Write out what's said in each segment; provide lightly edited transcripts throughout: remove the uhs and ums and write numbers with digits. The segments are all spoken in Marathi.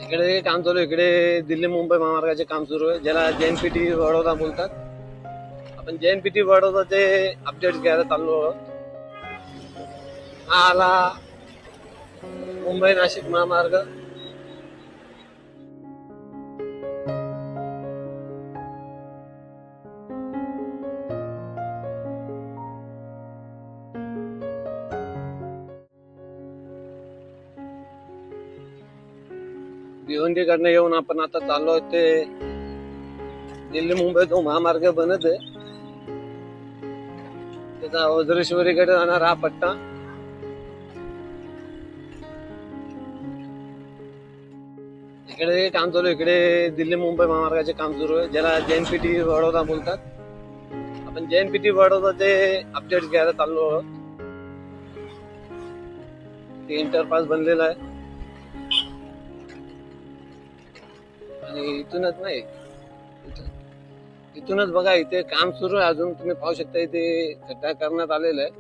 इकडे काम चालू आहे. इकडे दिल्ली मुंबई महामार्गाचे काम सुरू आहे, ज्याला JNPT वडोदा बोलतात. आपण JNPT वडोदाचे अपडेट घ्यायला चाललो आहोत. हा आला मुंबई नाशिक महामार्ग. भिवंडीकडनं येऊन आपण आता चाललो ते दिल्ली मुंबई जो महामार्ग बनत आहे त्याचा वज्रेश्वरीकडे जाणार हा पट्टा. इकडे काम चालू आहे. इकडे दिल्ली मुंबई महामार्गाचे काम सुरू आहे, ज्याला JNPT वडोदा बोलतात. आपण JNPT वडोदाचे अपडेट घ्यायला चाललो आहोत. ते इंटरपास बनलेला आहे आणि इथूनच नाही, इथूनच बघा इथे काम सुरू आहे अजून. तुम्ही पाहू शकता इथे खड्डा करण्यात आलेला आहे.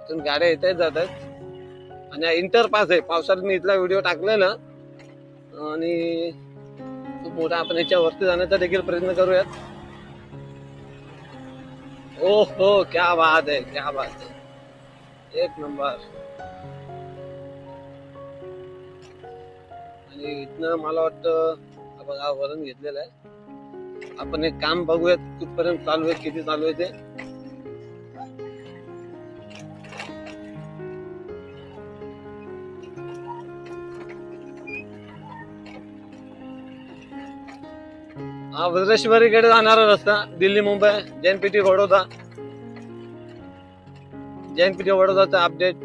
इथून गाड्या येत आहेत जात आहेत आणि इंटरपास आहे. पावसात मी इथला व्हिडिओ टाकलेला आणि खूप मोठा. आपण याच्यावरती जाण्याचा देखील प्रयत्न करूयात. ओ हो, क्या बात आहे, क्या बात आहे, एक नंबर. आणि इथनं मला वाटतं बघा वरण घेतलेलं आहे. आपण एक काम बघूयात कुठपर्यंत चालू आहे, किती चालू आहे ते. हा वज्रेश्वरीकडे जाणारा रस्ता दिल्ली मुंबई JNPT वडोदा. JNPT वडोदाचा अपडेट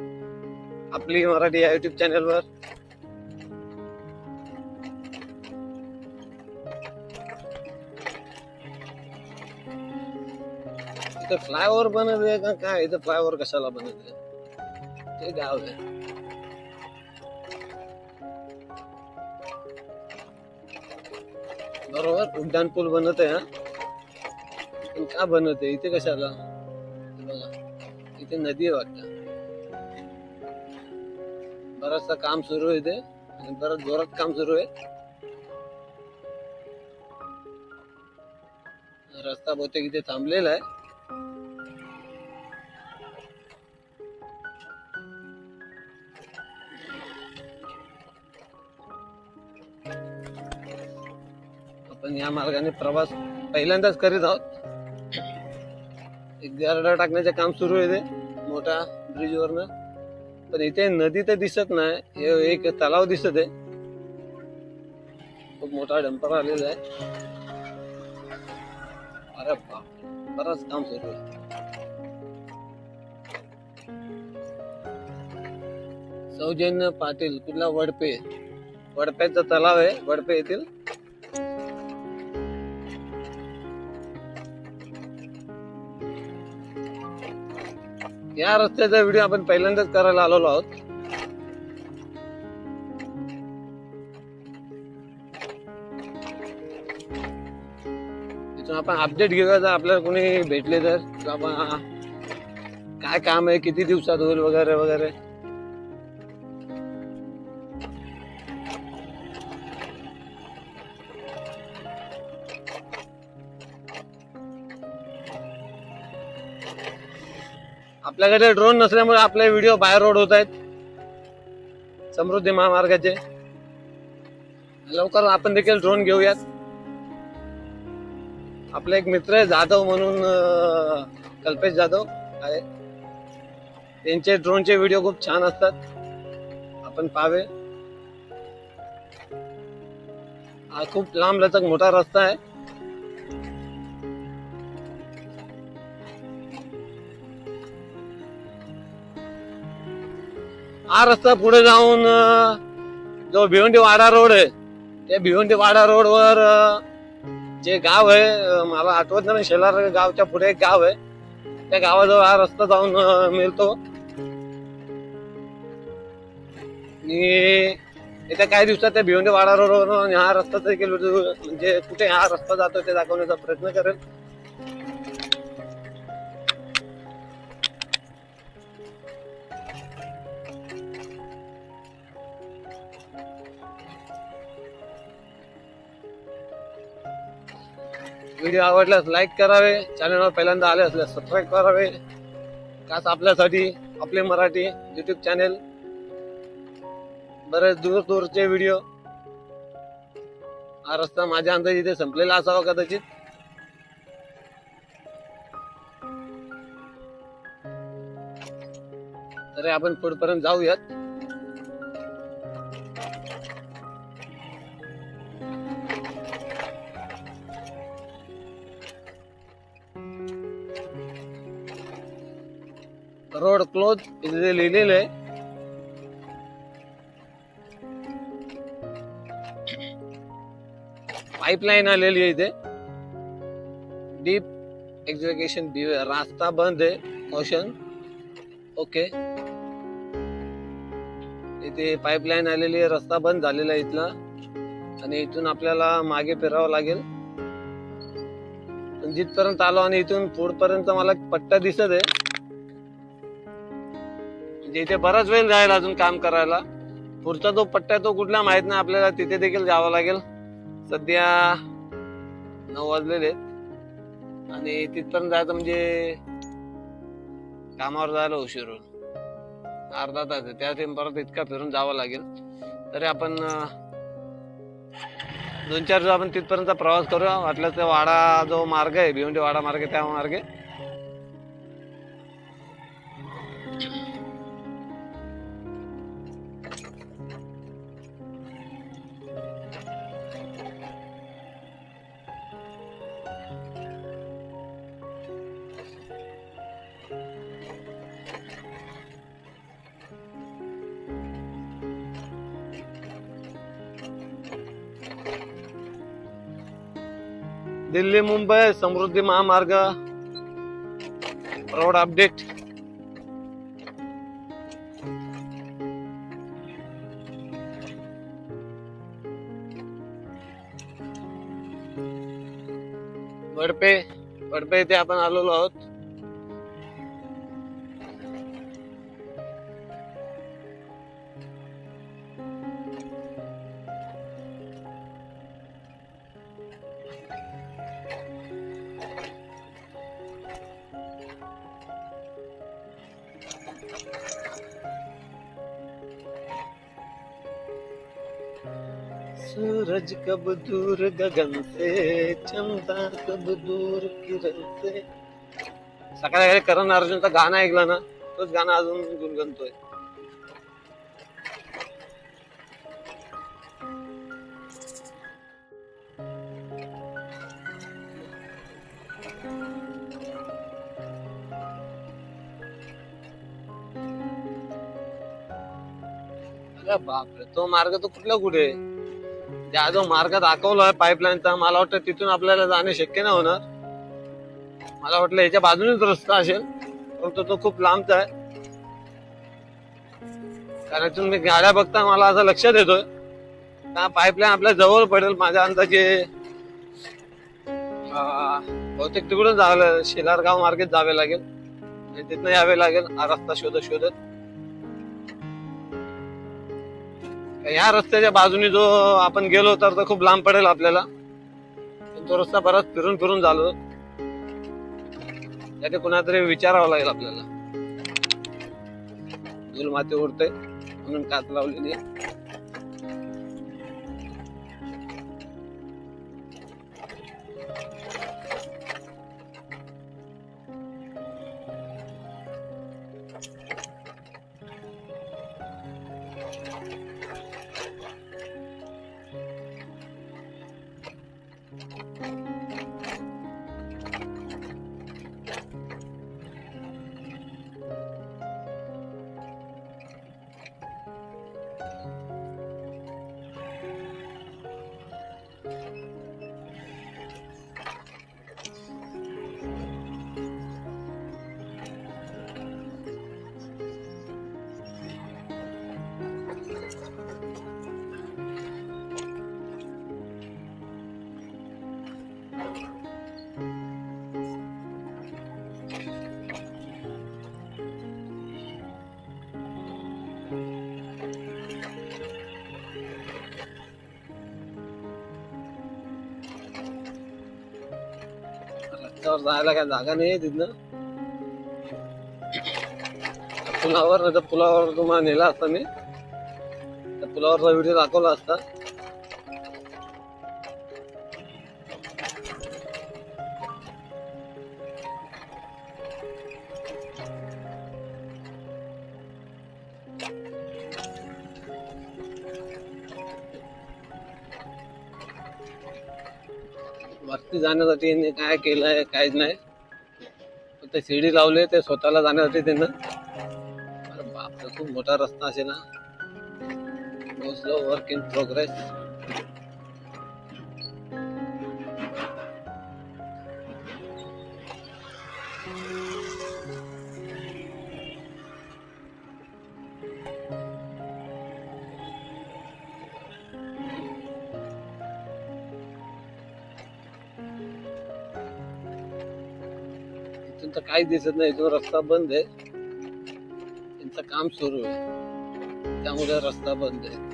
आपली मराठी या युट्यूब चॅनलवर. इथं फ्लायओव्हर बनत आहे का काय? इथं फ्लायओव्हर कशाला बनत आहे? ते गाव आहे. बरोबर, उड्डाण पूल बनत आहे. पण का बनत आहे इथे कशाला? बघा इथे नदी आहे वाटतं. बराचसा काम सुरू आहे इथे आणि बरंच जोरात काम सुरू आहे. रस्ता बहुतेक इथे थांबलेला आहे. आपण या मार्गाने प्रवास पहिल्यांदाच करीत आहोत. एक गारडा टाकण्याचे काम सुरू आहे ते मोठ्या ब्रिज वरनं. पण इथे नदी तर दिसत नाही, हे एक तलाव दिसत आहे. खूप मोठा डंपर आलेला आहे. अरे बाप, बराच काम सुरू आहे. सौजन्य पाटील कुठला? वडपे. वडप्याचा तलाव आहे वडपे येथील. या रस्त्याचा व्हिडिओ आपण पहिल्यांदाच करायला आलेलो आहोत. इथून आपण अपडेट घेऊया जर आपल्याला कोणी भेटले तर, बाबा काय काम आहे, किती दिवसात होईल वगैरे वगैरे. आपल्याकडे ड्रोन नसल्यामुळे आपले व्हिडिओ बाहेर रोड होत आहेत समृद्धी महामार्गाचे. लवकर आपण देखील ड्रोन घेऊयात. आपले एक मित्र आहे जाधव म्हणून, कल्पेश जाधव आहे. त्यांचे ड्रोनचे व्हिडिओ खूप छान असतात, आपण पाहावे. हा खूप लांब लचक मोठा रस्ता आहे. हा रस्ता पुढे जाऊन जो भिवंडी वाडा रोड आहे, त्या भिवंडी वाडा रोड वर जे गाव आहे, मला आठवत नाही, शेलार गावच्या पुढे एक गाव आहे. त्या गावाजवळ हा रस्ता जाऊन मिळतो. आणि येत्या काही दिवसात त्या भिवंडी वाडा रोडवर हा रस्ता देखील, म्हणजे कुठे हा रस्ता जातो ते दाखवण्याचा प्रयत्न करेल. व्हिडिओ आवडल्यास लाईक करावे, चॅनलवर पहिल्यांदा आले असल्यास सबस्क्राईब करावे. खास आपल्यासाठी आपले मराठी युट्यूब चॅनल. बरेच दूर दूरचे व्हिडिओ. हा रस्ता माझ्या अंदाजे इथे संपलेला असावा कदाचित. तरी आपण पुढपर्यंत जाऊयात. रोड क्लोज इथे लिहिलेलं आहे. पाईपलाईन आलेली आहे इथे. डीप एक्झिक्युशन रास्ता बंद आहे. कॉशन. ओके. इथे पाईपलाईन आलेली आहे. रस्ता बंद झालेला आहे इथला आणि इथून आपल्याला मागे फिरावं लागेल. जिथपर्यंत आलो आणि इथून पुढपर्यंत मला पट्टा दिसत आहे. म्हणजे इथे बराच वेळ जाईल अजून काम करायला. पुढचा जो पट्टा आहे तो कुठला माहित नाही आपल्याला. तिथे देखील जावं लागेल. सध्या 9 वाजलेले आणि तिथपर्यंत जायचं म्हणजे कामावर जायला उशीर होईल. अर्धा तास आहे. त्या परत इतका फिरून जावं लागेल. तरी आपण 2-4 दिवस आपण तिथपर्यंत प्रवास करूया. वाटलं तर वाडा जो मार्ग आहे, भिवंडी वाडा मार्ग, त्या मार्गे दिल्ली मुंबई समृद्धी महामार्ग रोड अपडेट. वडपे इथे आपण आलेलो आहोत. सूरज कब दूर गगन से, चंदा कब दूर किरण से. सकाळी करण अर्जुनचं गाणं ऐकलं ना, तोच गाणं अजून गुणगुणतोय. अरे बापरे, तो मार्ग तो कुठे त्या जो मार्ग दाखवलाय पाईपलाईनचा, मला वाटतं तिथून आपल्याला जाणे शक्य नाही होणार. मला वाटलं याच्या बाजूनेच रस्ता असेल, परंतु तो खूप लांबचा आहे. कारण इथून मी गाड्या बघता मला असं लक्षात येतोय का पाईपलाईन आपल्या जवळ पडेल. माझ्या अंदाजे बहुतेक तिकडून जावं, शेलारगाव मार्गेत जावे लागेल आणि तिथनं यावे लागेल. हा रस्ता शोधत या रस्त्याच्या बाजूने जो आपण गेलो तर खूप लांब पडेल आपल्याला. तो रस्ता परत फिरून झालो. त्याचे कुणातरी विचारावं लागेल आपल्याला. धूल माती उडते म्हणून काच लावलेली आहे. रस्त्यावर जायला काय जागा नाही आहे तिथनं. पुलावर नाही तर पुलावर तुम्हाला नेला असता मी, त्या पुलावरचा व्हिडिओ दाखवला असता. वरती जाण्यासाठी यांनी काय केलंय काहीच नाही, ते शिडी लावले ते स्वतःला जाण्यासाठी त्यांना. अरे बापरे, खूप मोठा रस्ता असे ना. Go slow, work in progress. इथून तर काहीच दिसत नाही, इथून रस्ता बंद आहे. त्यांचं काम सुरू आहे त्यामुळे रस्ता बंद आहे.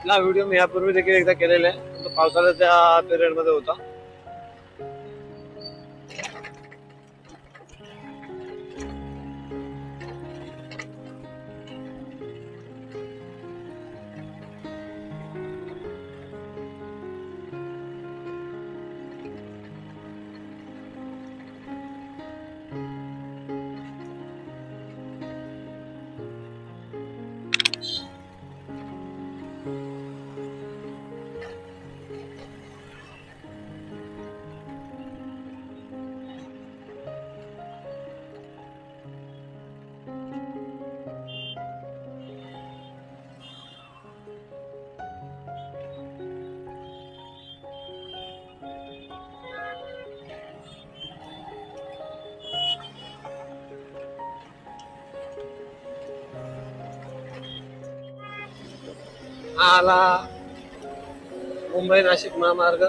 हा व्हिडिओ मी यापूर्वी देखील एकदा केलेला आहे, तो पावसाळ्याच्या पिरियड मध्ये होता. हा आला मुंबई नाशिक महामार्ग.